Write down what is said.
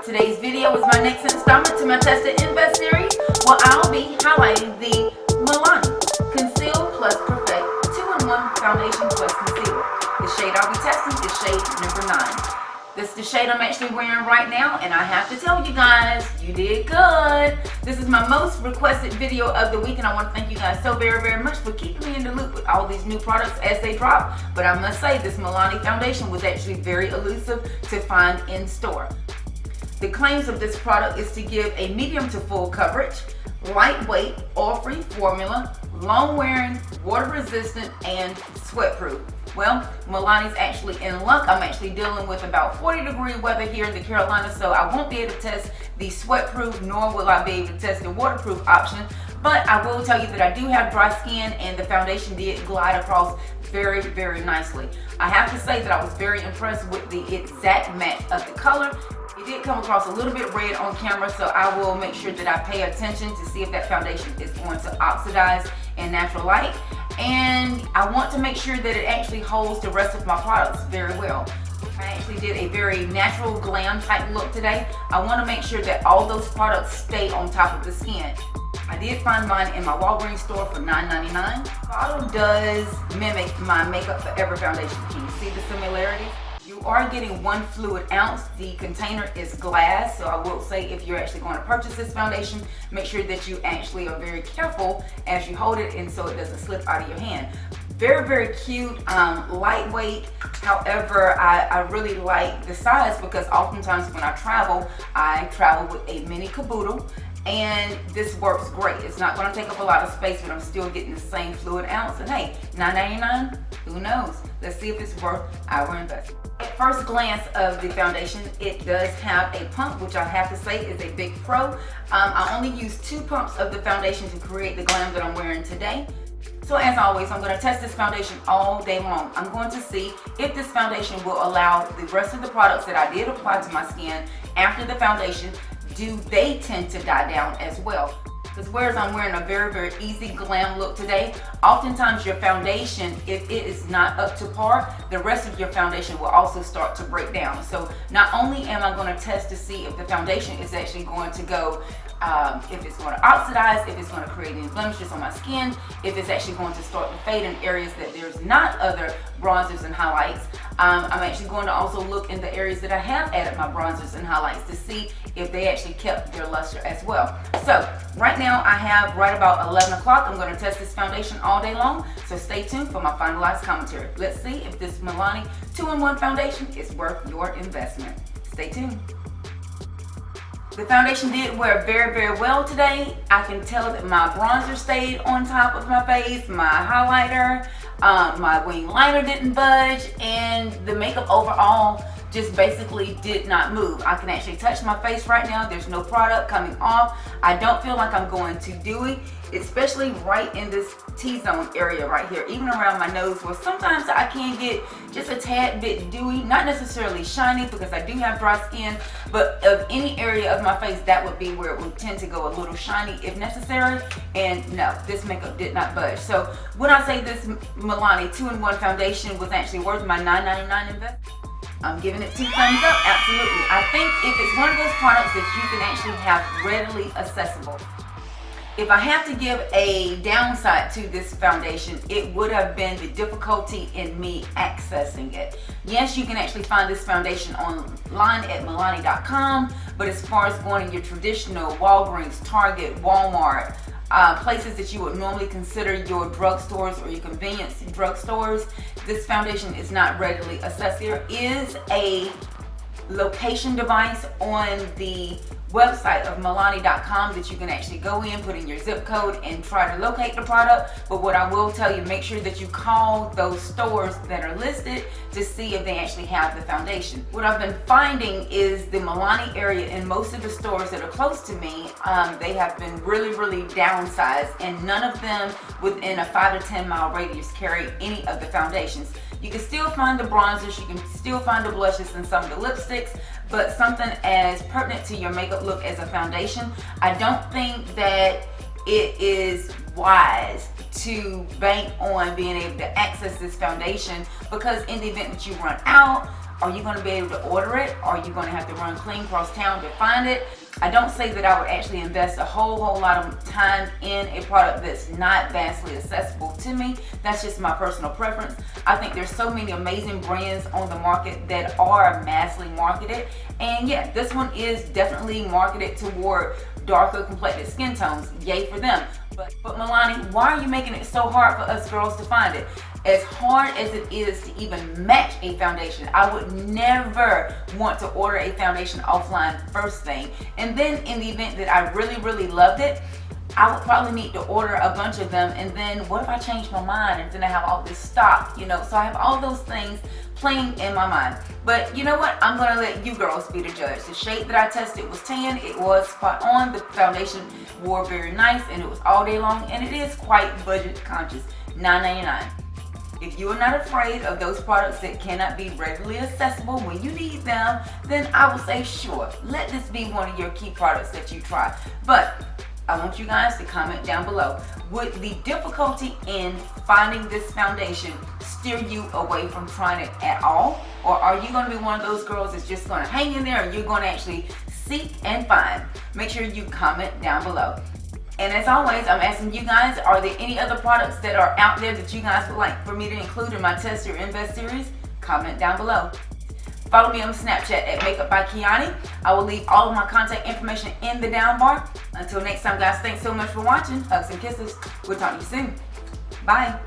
Today's video is my next installment to my Test and Invest series, where I'll be highlighting the Milani Conceal Plus Perfect 2-in-1 Foundation Plus Concealer. The shade I'll be testing is shade number 9. This is the shade I'm actually wearing right now, and I have to tell you guys, you did good. This is my most requested video of the week, and I want to thank you guys so very, very much for keeping me in the loop with all these new products as they drop. But I must say, this Milani foundation was actually very elusive to find in store. The claims of this product is to give a medium to full coverage, lightweight, oil-free formula, long-wearing, water-resistant, and sweat-proof. Well, Milani's actually in luck. I'm actually dealing with about 40-degree weather here in the Carolinas, so I won't be able to test the sweat-proof, nor will I be able to test the waterproof option. But I will tell you that I do have dry skin, and the foundation did glide across very, very nicely. I have to say that I was very impressed with the exact match of the color. It did come across a little bit red on camera, so I will make sure that I pay attention to see if that foundation is going to oxidize in natural light. And I want to make sure that it actually holds the rest of my products very well. I actually did a very natural glam type look today. I want to make sure that all those products stay on top of the skin. I did find mine in my Walgreens store for $9.99. The bottle does mimic my Makeup Forever foundation. Can you see the similarities? You are getting 1 fluid ounce. The container is glass, so I will say if you're actually going to purchase this foundation, make sure that you actually are very careful as you hold it and so it doesn't slip out of your hand. Very, very cute, lightweight. However, I really like the size because oftentimes when I travel with a mini caboodle, and this works great. It's not going to take up a lot of space, but I'm still getting the same fluid ounce. And hey, $9.99, who knows? Let's see if it's worth our investment. At first glance of the foundation, it does have a pump, which I have to say is a big pro. I only used 2 pumps of the foundation to create the glam that I'm wearing today. So as always, I'm going to test this foundation all day long. I'm going to see if this foundation will allow the rest of the products that I did apply to my skin after the foundation, do they tend to die down as well? Because whereas I'm wearing a very, very easy glam look today, oftentimes your foundation, if it is not up to par, the rest of your foundation will also start to break down. So not only am I going to test to see if the foundation is actually going to go, if it's going to oxidize, if it's going to create any blemishes on my skin, if it's actually going to start to fade in areas that there's not other bronzers and highlights. I'm actually going to also look in the areas that I have added my bronzers and highlights to see if they actually kept their luster as well. So right now I have right about 11 o'clock. I'm going to test this foundation all day long, so stay tuned for my finalized commentary. Let's see if this Milani 2-in-1 foundation is worth your investment. Stay tuned. The foundation did wear very, very well today. I can tell that my bronzer stayed on top of my face, my highlighter, my wing liner didn't budge, and the makeup overall just basically did not move. I can actually touch my face right now. There's no product coming off. I don't feel like I'm going too dewy, especially right in this T-zone area right here, even around my nose, where sometimes I can get just a tad bit dewy, not necessarily shiny because I do have dry skin, but of any area of my face, that would be where it would tend to go a little shiny if necessary. And no, this makeup did not budge. So when I say this Milani 2-in-1 foundation was actually worth my $9.99 investment, I'm giving it 2 thumbs up, absolutely. I think if it's one of those products that you can actually have readily accessible. If I have to give a downside to this foundation, it would have been the difficulty in me accessing it. Yes, you can actually find this foundation online at Milani.com, but as far as going to your traditional Walgreens, Target, Walmart, places that you would normally consider your drugstores or your convenience drugstores, this foundation is not readily accessible. There is a location device on the website of Milani.com that you can actually go in, put in your zip code, and try to locate the product. But what I will tell you, make sure that you call those stores that are listed to see if they actually have the foundation. What I've been finding is the Milani area in most of the stores that are close to me, they have been really, really downsized, and none of them within a 5 to 10 mile radius carry any of the foundations. You can still find the bronzers, you can still find the blushes and some of the lipsticks, but something as pertinent to your makeup look as a foundation, I don't think that it is wise to bank on being able to access this foundation, because in the event that you run out, Are you going to be able to order it? Are you going to have to run clean across town to find it? I don't say that I would actually invest a whole lot of time in a product that's not vastly accessible to me. That's just my personal preference. I think there's so many amazing brands on the market that are massively marketed. And yeah, this one is definitely marketed toward darker complected skin tones. Yay for them. But Milani, why are you making it so hard for us girls to find it? As hard as it is to even match a foundation, I would never want to order a foundation offline first thing. And then in the event that I really loved it, I would probably need to order a bunch of them, and then what if I change my mind and then I have all this stock, you know? So I have all those things playing in my mind. But you know what? I'm gonna let you girls be the judge. The shade that I tested was tan. It was spot on. The foundation wore very nice, and it was all day long, and it is quite budget conscious, $9.99. If you are not afraid of those products that cannot be readily accessible when you need them, then I will say sure, let this be one of your key products that you try. But I want you guys to comment down below. Would the difficulty in finding this foundation steer you away from trying it at all? Or are you going to be one of those girls that's just going to hang in there and you're going to actually seek and find? Make sure you comment down below. And as always, I'm asking you guys, are there any other products that are out there that you guys would like for me to include in my Test Your Invest series? Comment down below. Follow me on Snapchat at MakeUPbyKiani. I will leave all of my contact information in the down bar. Until next time, guys, thanks so much for watching. Hugs and kisses. We'll talk to you soon. Bye.